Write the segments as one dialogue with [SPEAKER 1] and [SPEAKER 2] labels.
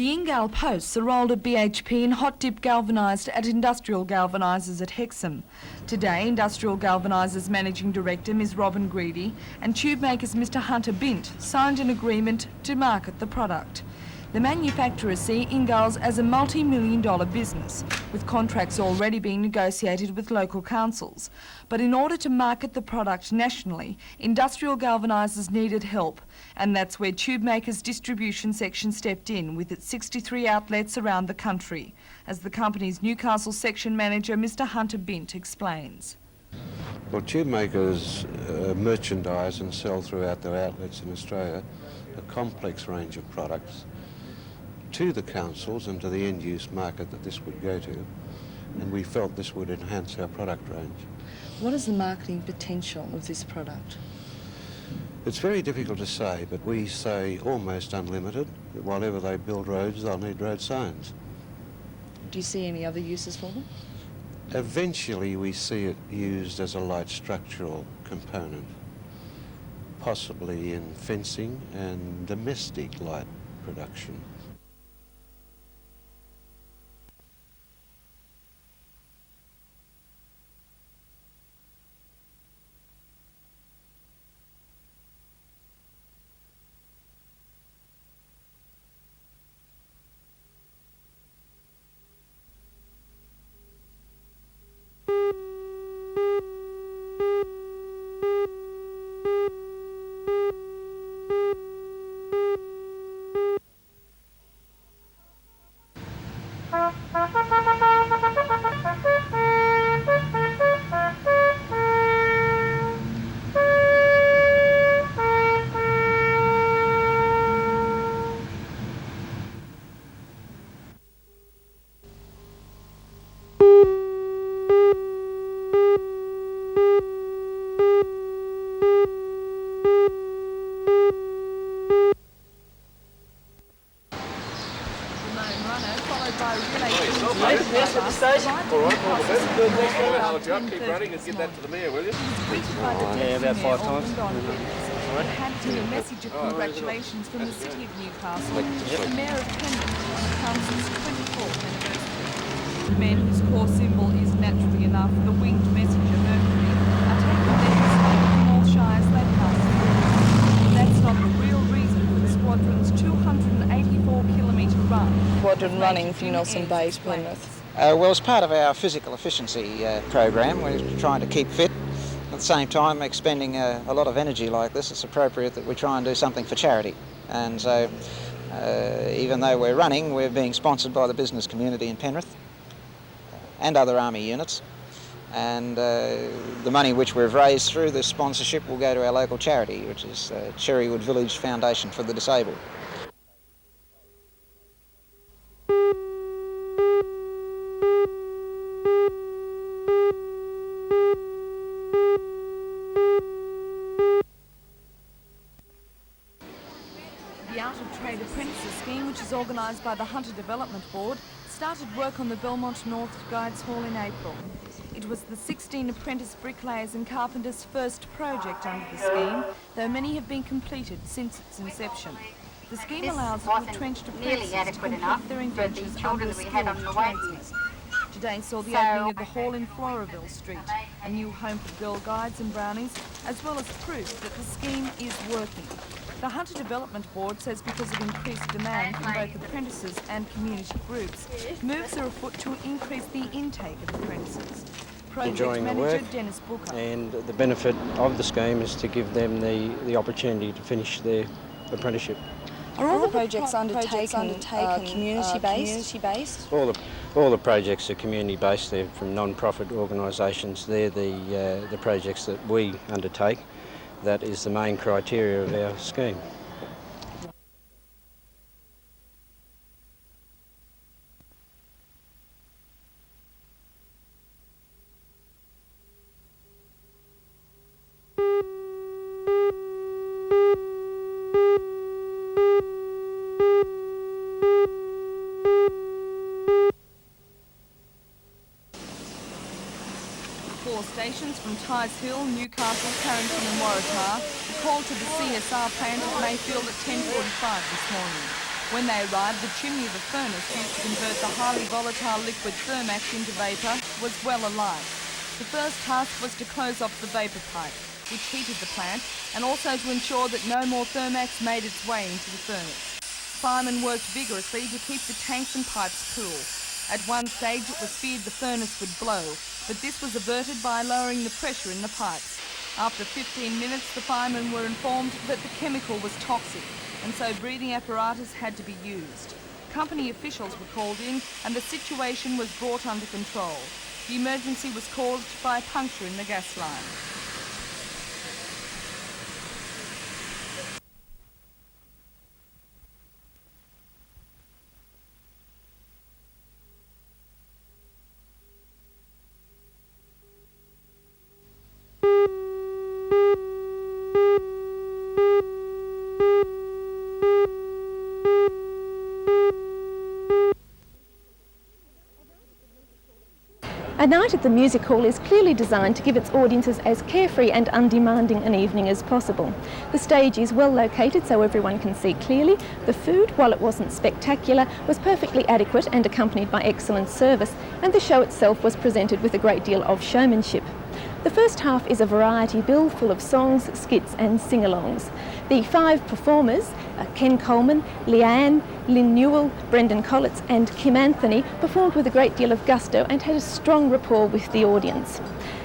[SPEAKER 1] The Ingal posts are rolled at BHP and hot dip galvanised at Industrial Galvanisers at Hexham. Today, Industrial Galvanisers Managing Director Ms Robin Greedy and tube makers Mr Hunter Bint signed an agreement to market the product. The manufacturers see Ingals as a multi-million-dollar business, with contracts already being negotiated with local councils. But in order to market the product nationally, Industrial Galvanisers needed help, and that's where Tube Makers' distribution section stepped in with its 63 outlets around the country, as the company's Newcastle section manager Mr Hunter Bint explains.
[SPEAKER 2] Well, Tube Makers merchandise and sell throughout their outlets in Australia a complex range of products to the councils and to the end-use market that this would go to, and we felt this would enhance our product range.
[SPEAKER 1] What is the marketing potential of this product?
[SPEAKER 2] It's very difficult to say, but we say almost unlimited. While ever they build roads, they'll need road signs.
[SPEAKER 1] Do you see any other uses for them?
[SPEAKER 2] Eventually we see it used as a light structural component, possibly in fencing and domestic light production.
[SPEAKER 3] Keep running and give that to the mayor, will you?
[SPEAKER 1] Yeah,
[SPEAKER 3] about 5 times.
[SPEAKER 1] It had to a message of congratulations from the City of Newcastle, the Mayor of Penrith, on the Council's 24th anniversary. The men whose core symbol is naturally enough the winged messenger Mercury are taking their mistake from all shires they pass through. But that's not the real reason for the squadron's 284-kilometre run.
[SPEAKER 4] Squadron running from Nelson Bay to Penrith.
[SPEAKER 5] Well, as part of our physical efficiency program, we're trying to keep fit. At the same time, expending a lot of energy like this, it's appropriate that we try and do something for charity. And so, even though we're running, we're being sponsored by the business community in Penrith and other Army units. And the money which we've raised through this sponsorship will go to our local charity, which is Cherrywood Village Foundation for the Disabled.
[SPEAKER 1] Trade Apprentices scheme, which is organised by the Hunter Development Board, started work on the Belmont North Guides Hall in April. It was the 16 apprentice bricklayers and carpenters' first project under the scheme, though many have been completed since its inception. The scheme allows the retrenched apprentices to complete their indentures under skilled tradesmen. Today saw the opening of the hall in Floraville Street, a new home for Girl Guides and Brownies, as well as proof that the scheme is working. The Hunter Development Board says because of increased demand from both apprentices and community groups, moves are afoot to increase the intake of apprentices. Project Manager Dennis Booker.
[SPEAKER 6] And the benefit of the scheme is to give them the opportunity to finish their apprenticeship.
[SPEAKER 4] Are all the projects undertaken community-based?
[SPEAKER 6] All the projects are community-based. They're from non-profit organisations. They're the projects that we undertake. That is the main criteria of our scheme.
[SPEAKER 1] Four stations from Tighes Hill, Newcastle, Carrington and Waratah were called to the CSR plant at Mayfield at 10:45 this morning. When they arrived, the chimney of a furnace used to convert the highly volatile liquid thermax into vapour was well alight. The first task was to close off the vapour pipe, which heated the plant, and also to ensure that no more thermax made its way into the furnace. Firemen worked vigorously to keep the tanks and pipes cool. At one stage it was feared the furnace would blow, but this was averted by lowering the pressure in the pipes. After 15 minutes, the firemen were informed that the chemical was toxic, and so breathing apparatus had to be used. Company officials were called in and the situation was brought under control. The emergency was caused by a puncture in the gas line.
[SPEAKER 7] A night at the music hall is clearly designed to give its audiences as carefree and undemanding an evening as possible. The stage is well located so everyone can see clearly. The food, while it wasn't spectacular, was perfectly adequate and accompanied by excellent service, and the show itself was presented with a great deal of showmanship. The first half is a variety bill full of songs, skits and sing-alongs. The 5 performers, Ken Coleman, Leanne, Lynn Newell, Brendan Collitz and Kim Anthony, performed with a great deal of gusto and had a strong rapport with the audience.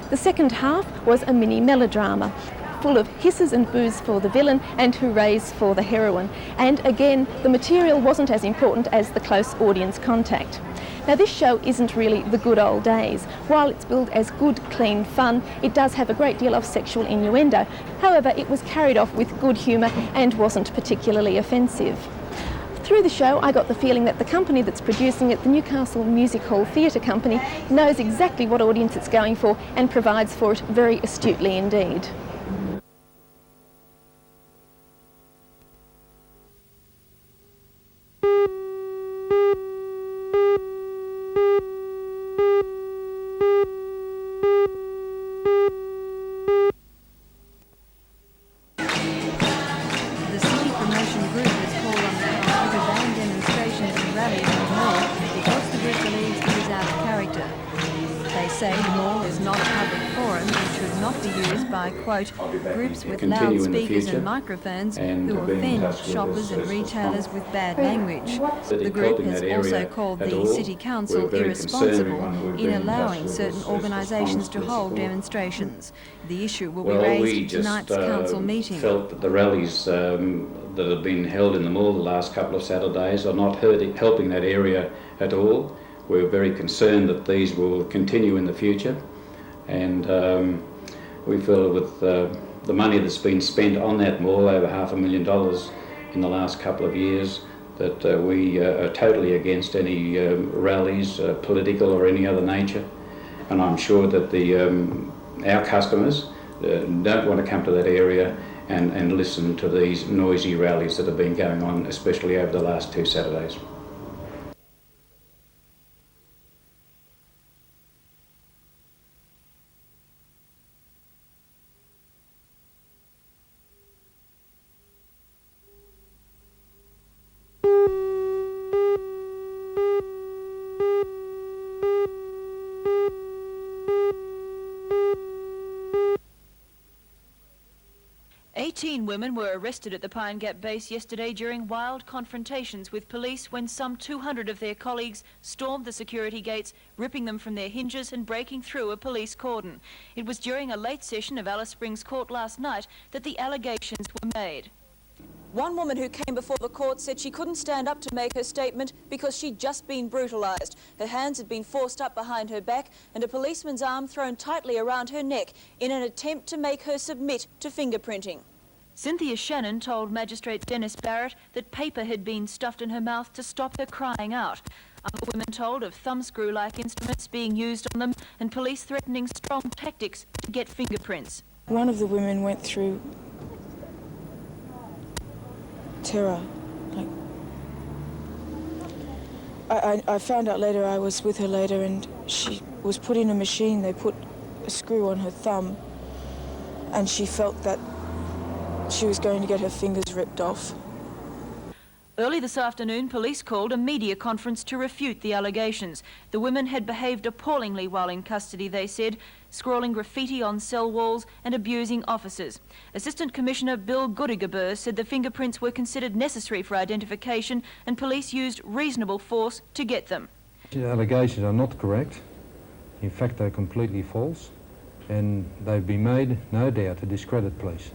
[SPEAKER 7] The second half was a mini melodrama, full of hisses and boos for the villain and hoorays for the heroine. And again, the material wasn't as important as the close audience contact. Now this show isn't really the good old days. While it's billed as good, clean fun, it does have a great deal of sexual innuendo. However, it was carried off with good humour and wasn't particularly offensive. Through the show, I got the feeling that the company that's producing it, the Newcastle Music Hall Theatre Company, knows exactly what audience it's going for and provides for it very astutely indeed.
[SPEAKER 8] Quote, groups with loudspeakers and microphones who offend shoppers and retailers with bad language. The group has also called the City Council irresponsible in allowing certain organisations to hold demonstrations. The issue will be raised in tonight's council meeting.
[SPEAKER 9] Felt that the rallies that have been held in the mall the last couple of Saturdays are not helping that area at all. We're very concerned that these will continue in the future, and we feel with the money that's been spent on that mall, over $500,000 in the last couple of years, that we are totally against any rallies, political or any other nature. And I'm sure that our customers don't want to come to that area and listen to these noisy rallies that have been going on, especially over the last 2 Saturdays.
[SPEAKER 8] Women were arrested at the Pine Gap base yesterday during wild confrontations with police when some 200 of their colleagues stormed the security gates, ripping them from their hinges and breaking through a police cordon. It was during a late session of Alice Springs Court last night that the allegations were made.
[SPEAKER 10] One woman who came before the court said she couldn't stand up to make her statement because she'd just been brutalised. Her hands had been forced up behind her back and a policeman's arm thrown tightly around her neck in an attempt to make her submit to fingerprinting.
[SPEAKER 8] Cynthia Shannon told Magistrate Dennis Barrett that paper had been stuffed in her mouth to stop her crying out. Other women told of thumbscrew-like instruments being used on them and police threatening strong tactics to get fingerprints.
[SPEAKER 4] One of the women went through terror. I found out later, I was with her later, and she was put in a machine. They put a screw on her thumb and she felt that she was going to get her fingers ripped off.
[SPEAKER 8] Early this afternoon, police called a media conference to refute the allegations. The women had behaved appallingly while in custody, they said, scrawling graffiti on cell walls and abusing officers. Assistant Commissioner Bill Goodigaber said the fingerprints were considered necessary for identification and police used reasonable force to get them.
[SPEAKER 11] The allegations are not correct. In fact, they're completely false, and they've been made, no doubt, to discredit police.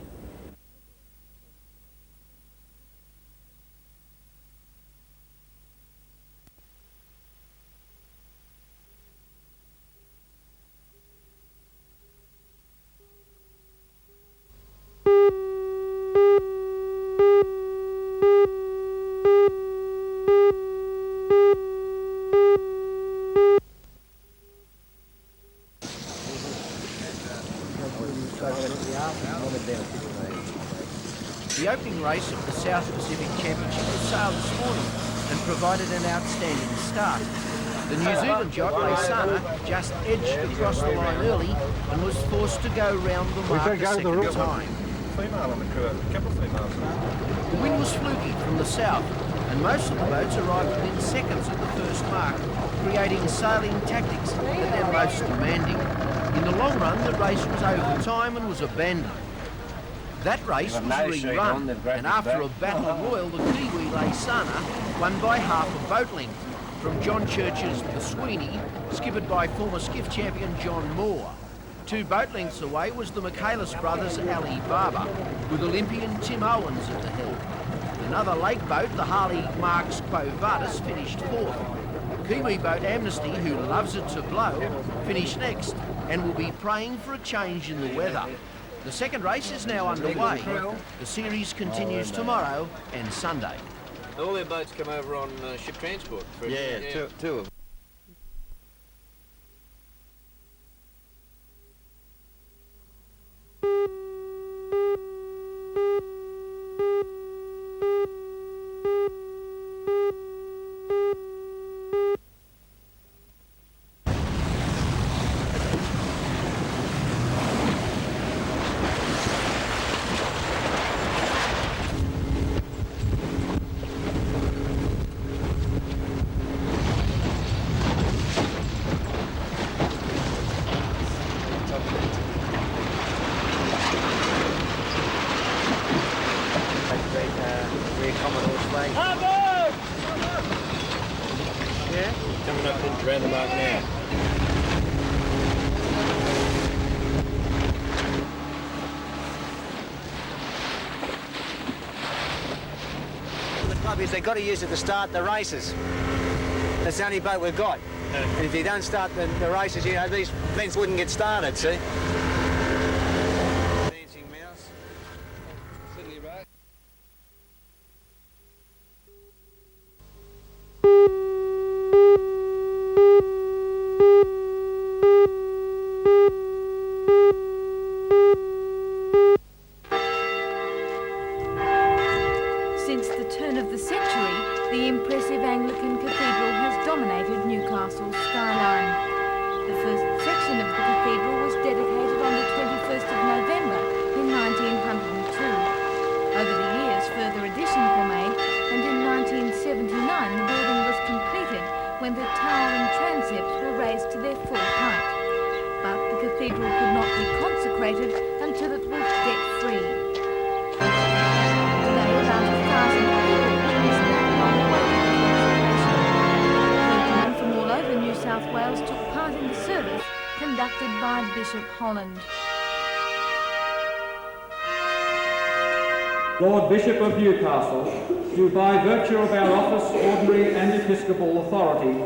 [SPEAKER 12] The opening race of the South Pacific Championship was sailed this morning and provided an outstanding start. The New Zealand yacht Leisana just edged across the line early and was forced to go round the mark a second time.
[SPEAKER 3] Female on the crew, a couple of females.
[SPEAKER 12] The wind was fluky from the south and most of the boats arrived within seconds of the first mark, creating sailing tactics at their most demanding. In the long run, the race was over time and was abandoned. That race was rerun, and after a battle royal, the Kiwi Leisana won by half a boat length from John Church's The Sweeney, skippered by former skiff champion John Moore. 2 boat lengths away was the Michaelis brothers' Ali Baba, with Olympian Tim Owens at the helm. Another lake boat, the Harley Marks Quo Vadis, finished 4th. Kiwi boat Amnesty, who loves it to blow, finished next and will be praying for a change in the weather. The second race is now underway. The series continues tomorrow and Sunday.
[SPEAKER 3] All their boats come over on ship transport.
[SPEAKER 2] Yeah, two of them.
[SPEAKER 3] Yeah? Coming up around the mark now.
[SPEAKER 13] The club is they've got to use it to start the races. That's the only boat we've got. And if you don't start the races, you know, these events wouldn't get started, see? Dancing Mouse. Sydney Road.
[SPEAKER 1] Since the turn of the century, the impressive Anglican cathedral has dominated Newcastle's skyline. The first section of the cathedral was dedicated on the 21st of November in 1902. Over the years, further additions were made, and in 1979 the building was completed when the towering transepts were raised to their full height. But the cathedral could not be consecrated until it was debt-free. Today, about 1,000 people witness that long awaited consecration. Clergymen from all over New South Wales took part in the service conducted by Bishop Holland.
[SPEAKER 14] Lord Bishop of Newcastle, do by virtue of our office, ordinary and episcopal authority,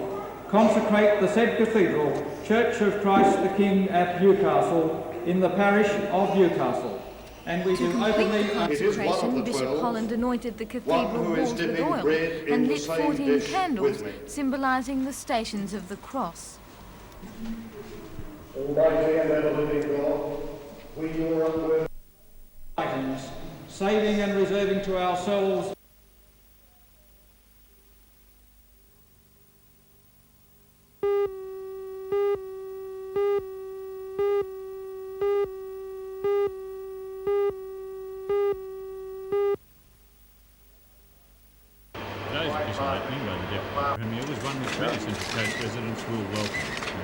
[SPEAKER 14] consecrate the said cathedral, Church of Christ the King at Newcastle, in the parish of Newcastle. And we do openly
[SPEAKER 1] Consecration, Bishop Holland anointed the cathedral walls with oil and lit 14 candles, symbolising the stations of the cross.
[SPEAKER 15] Almighty and ever-living God, we your unworthy
[SPEAKER 14] items, saving and reserving to ourselves
[SPEAKER 16] Premier was one which many Central Coast residents will welcome.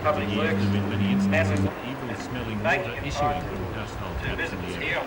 [SPEAKER 16] Over the years, there have been many instances of evil-smelling water issuing from household taps in the area.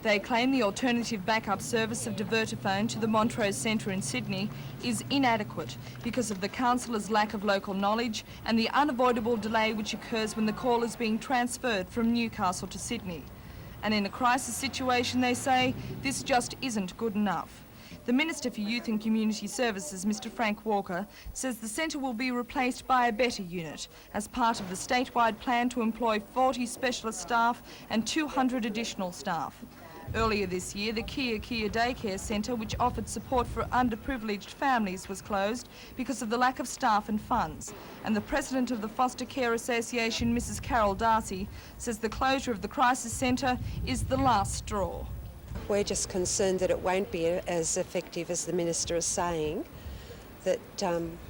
[SPEAKER 1] They claim the alternative backup service of divertophone to the Montrose Centre in Sydney is inadequate because of the councillor's lack of local knowledge and the unavoidable delay which occurs when the call is being transferred from Newcastle to Sydney. And in a crisis situation, they say, this just isn't good enough. The Minister for Youth and Community Services, Mr Frank Walker, says the centre will be replaced by a better unit as part of the statewide plan to employ 40 specialist staff and 200 additional staff. Earlier this year, the Kia Daycare Centre, which offered support for underprivileged families, was closed because of the lack of staff and funds. And the President of the Foster Care Association, Mrs Carol Darcy, says the closure of the crisis centre is the last straw.
[SPEAKER 17] We're just concerned that it won't be as effective as the Minister is saying, that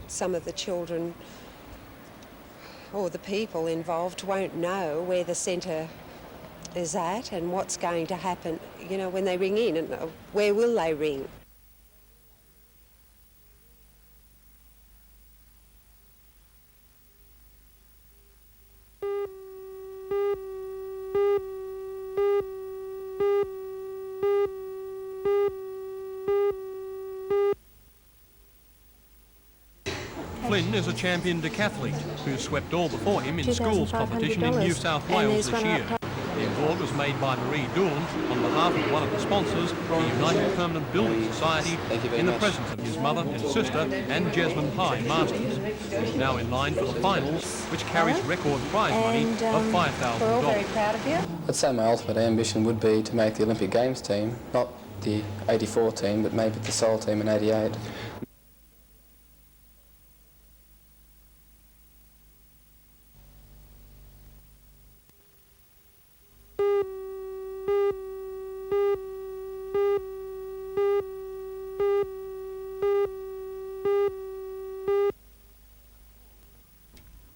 [SPEAKER 17] some of the children or the people involved won't know where the centre is at and what's going to happen, you know, when they ring in, and where will they ring?
[SPEAKER 18] Flynn is a champion decathlete who swept all before him in schools competition in New South Wales this year. The award was made by Marie Dawn on behalf of one of the sponsors, the United Permanent Building Society, in the presence of his mother and sister and Jasmine High Masters. He is now in line for the finals, which carries record prize money of $5,000.
[SPEAKER 19] We're all very proud of you. I'd say my ultimate ambition would be to make the Olympic Games team, not the 84 team, but maybe the Seoul team in 88.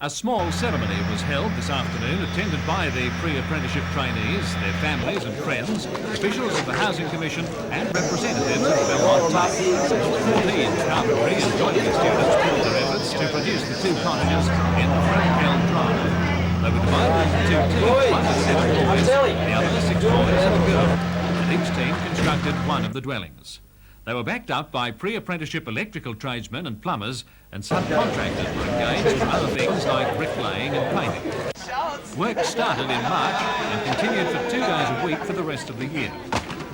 [SPEAKER 20] A small ceremony was held this afternoon, attended by the pre-apprenticeship trainees, their families and friends, officials of the Housing Commission and representatives of Belmont Town. 14 carpentry and joinery students pulled their efforts to produce the two cottages in the Frank Drive. They were divided into two teams, one with 7 boys, the other 6 boys and a girl, and each team constructed one of the dwellings. They were backed up by pre-apprenticeship electrical tradesmen and plumbers, and subcontractors were engaged in other things like bricklaying and painting. Work started in March and continued for 2 days a week for the rest of the year.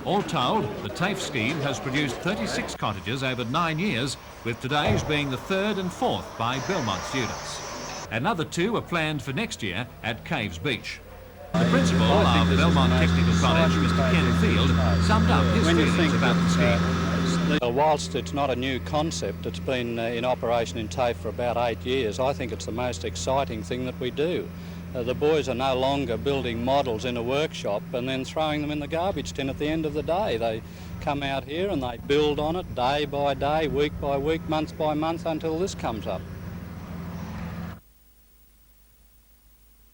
[SPEAKER 20] All told, the TAFE scheme has produced 36 cottages over 9 years, with today's being the 3rd and 4th by Belmont students. Another 2 are planned for next year at Caves Beach. The principal of Belmont Technical College, Mr Ken Field, summed up his feelings about the scheme.
[SPEAKER 21] Whilst it's not a new concept, it's been in operation in TAFE for about 8 years. I think it's the most exciting thing that we do. The boys are no longer building models in a workshop and then throwing them in the garbage tin at the end of the day. They come out here and they build on it day by day, week by week, month by month until this comes up.